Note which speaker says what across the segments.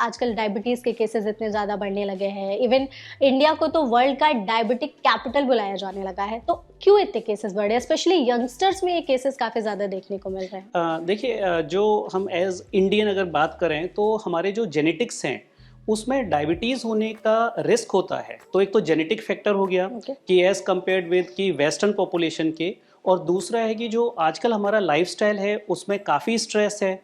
Speaker 1: आजकल डायबिटीज के केसेस इतने ज़्यादा बढ़ने लगे हैं, इवन इंडिया को तो वर्ल्ड का डायबिटिक कैपिटल बुलाया जाने लगा है। तो क्यों इतने केसेस बढ़े, स्पेशली यंगस्टर्स में ये केसेस काफ़ी ज़्यादा देखने को मिल रहे हैं?
Speaker 2: देखिए, जो हम एज इंडियन अगर बात करें तो हमारे जो जेनेटिक्स हैं उसमें डायबिटीज़ होने का रिस्क होता है। तो एक तो जेनेटिक फैक्टर हो गया कि एज़ कम्पेयर्ड विद कि वेस्टर्न पॉपुलेशन के, और दूसरा है कि जो आजकल हमारा लाइफस्टाइल है उसमें काफ़ी स्ट्रेस है,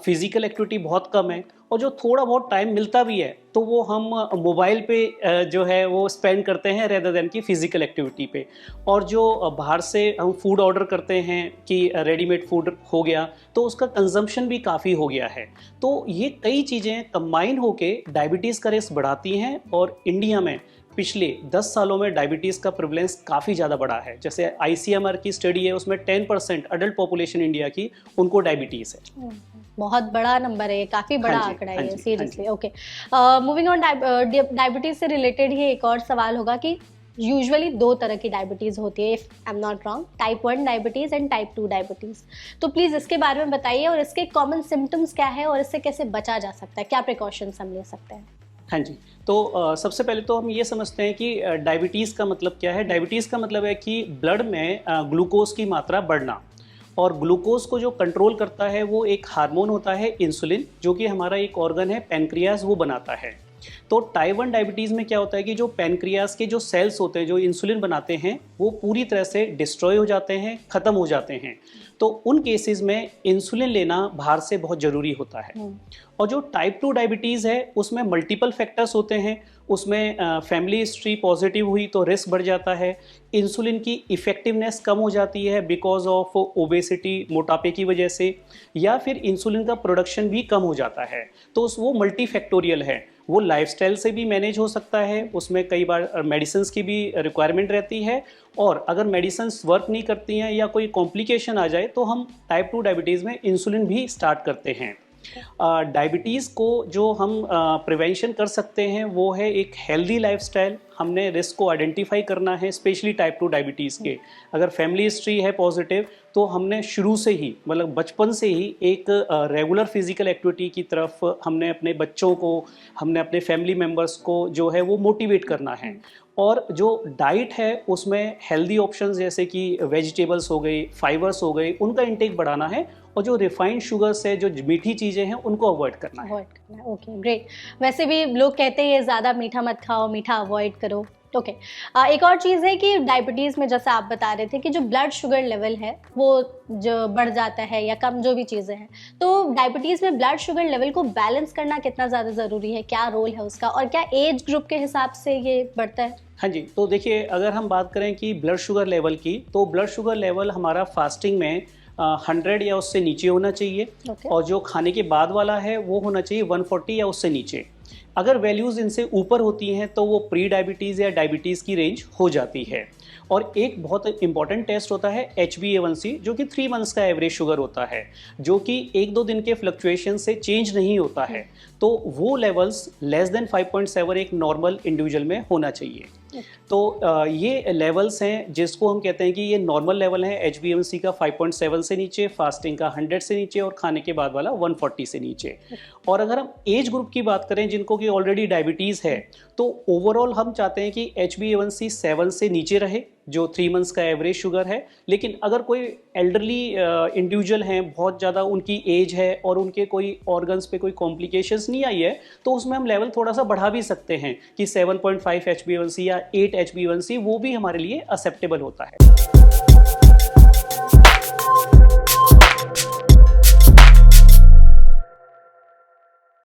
Speaker 2: फिजिकल एक्टिविटी बहुत कम है, और जो थोड़ा बहुत टाइम मिलता भी है तो वो हम मोबाइल पे जो है वो स्पेंड करते हैं रेदर देन की फिजिकल एक्टिविटी पे। और जो बाहर से हम फूड ऑर्डर करते हैं कि रेडीमेड फूड हो गया, तो उसका कंजम्पशन भी काफ़ी हो गया है। तो ये कई चीज़ें कंबाइन होके डायबिटीज़ का रिस्क बढ़ाती हैं, और इंडिया में पिछले 10 सालों में डायबिटीज़ का प्रेवलेंस काफ़ी ज़्यादा बढ़ा है। जैसे ICMR की स्टडी है उसमें 10% अडल्ट पॉपुलेशन इंडिया की उनको डायबिटीज़ है।
Speaker 1: बहुत बड़ा नंबर है, काफ़ी बड़ा आंकड़ा है seriously. Okay, moving on, diabetes से रिलेटेड ही एक और सवाल होगा कि यूजुअली दो तरह की डायबिटीज़ होती है, if I am not wrong, type 1 diabetes and type 2 diabetes. तो प्लीज़ इसके बारे में बताइए, और इसके कॉमन सिम्टम्स क्या है और इससे कैसे बचा जा सकता है, क्या प्रिकॉशंस हम ले सकते हैं?
Speaker 2: हाँ जी, तो सबसे पहले तो हम ये समझते हैं कि डायबिटीज़ का मतलब क्या है। डायबिटीज़ का मतलब है कि ब्लड में ग्लूकोज की मात्रा बढ़ना, और ग्लूकोज को जो कंट्रोल करता है वो एक हार्मोन होता है इंसुलिन, जो कि हमारा एक ऑर्गन है पैनक्रियाज, वो बनाता है। तो टाइप 1 डायबिटीज़ में क्या होता है कि जो पैनक्रियाज के जो सेल्स होते हैं जो इंसुलिन बनाते हैं वो पूरी तरह से डिस्ट्रॉय हो जाते हैं, ख़त्म हो जाते हैं। तो उन केसेस में इंसुलिन लेना बाहर से बहुत ज़रूरी होता है। और जो टाइप 2 डायबिटीज़ है उसमें मल्टीपल फैक्टर्स होते हैं। उसमें फैमिली हिस्ट्री पॉजिटिव हुई तो रिस्क बढ़ जाता है, इंसुलिन की इफ़ेक्टिवनेस कम हो जाती है बिकॉज ऑफ ओबेसिटी, मोटापे की वजह से, या फिर इंसुलिन का प्रोडक्शन भी कम हो जाता है। तो वो मल्टी फैक्टोरियल है, वो लाइफस्टाइल से भी मैनेज हो सकता है, उसमें कई बार मेडिसिन की भी रिक्वायरमेंट रहती है, और अगर मेडिसिन वर्क नहीं करती हैं या कोई कॉम्प्लिकेशन आ जाए तो हम टाइप 2 डायबिटीज़ में इंसुलिन भी स्टार्ट करते हैं। डायबिटीज़ को जो हम प्रिवेंशन कर सकते हैं वो है एक हेल्दी लाइफस्टाइल। हमने रिस्क को आइडेंटिफाई करना है, स्पेशली टाइप 2 डायबिटीज़ के। अगर फैमिली हिस्ट्री है पॉजिटिव तो हमने शुरू से ही, मतलब बचपन से ही, एक रेगुलर फिजिकल एक्टिविटी की तरफ हमने अपने बच्चों को, हमने अपने फैमिली मेम्बर्स को जो है वो मोटिवेट करना है। और जो डाइट है उसमें हेल्दी ऑप्शंस जैसे कि वेजिटेबल्स हो गई, फाइबर्स हो गए, उनका इंटेक बढ़ाना है, और जो रिफाइंड शुगर्स है, जो मीठी चीज़ें हैं, उनको अवॉइड करना है।
Speaker 1: Okay, great. वैसे भी लोग कहते हैं ज़्यादा मीठा मत खाओ, मीठा अवॉइड करो। ओके, एक और चीज़ है कि डायबिटीज़ में जैसा आप बता रहे थे कि जो ब्लड शुगर लेवल है वो जो बढ़ जाता है या कम, जो भी चीज़ें हैं, तो डायबिटीज़ में ब्लड शुगर लेवल को बैलेंस करना कितना ज़्यादा ज़रूरी है, क्या रोल है उसका, और क्या एज ग्रुप के हिसाब से ये बढ़ता है?
Speaker 2: हाँ जी, तो देखिए, अगर हम बात करें कि ब्लड शुगर लेवल की, तो ब्लड शुगर लेवल हमारा फास्टिंग में 100 या उससे नीचे होना चाहिए। और जो खाने के बाद वाला है वो होना चाहिए 140 या उससे नीचे। अगर वैल्यूज़ इनसे ऊपर होती हैं तो वो प्री डायबिटीज़ या डायबिटीज़ की रेंज हो जाती है। और एक बहुत इंपॉर्टेंट टेस्ट होता है HbA1c, जो कि 3 मंथ्स का एवरेज शुगर होता है, जो कि 1-2 दिन के फ्लक्चुएशन से चेंज नहीं होता है। तो वो लेवल्स लेस देन 5.7 एक नॉर्मल इंडिविजुअल में होना चाहिए। तो ये लेवल्स हैं जिसको हम कहते हैं कि ये नॉर्मल लेवल है HbA1c का 5.7 से नीचे, फास्टिंग का 100 से नीचे, और खाने के बाद वाला 140 से नीचे। और अगर हम एज ग्रुप की बात करें जिनको कि ऑलरेडी डायबिटीज़ है, तो ओवरऑल हम चाहते हैं कि HbA1c 7 से नीचे रहे, जो 3 मंथ्स का एवरेज शुगर है। लेकिन अगर कोई एल्डरली इंडिविजुअल हैं, बहुत ज़्यादा उनकी एज है और उनके कोई ऑर्गन्स पे कोई कॉम्प्लिकेशंस नहीं आई है, तो उसमें हम लेवल थोड़ा सा बढ़ा भी सकते हैं कि 7.5 HbA1c या 8 HbA1c, वो भी हमारे लिए एक्सेप्टेबल होता है।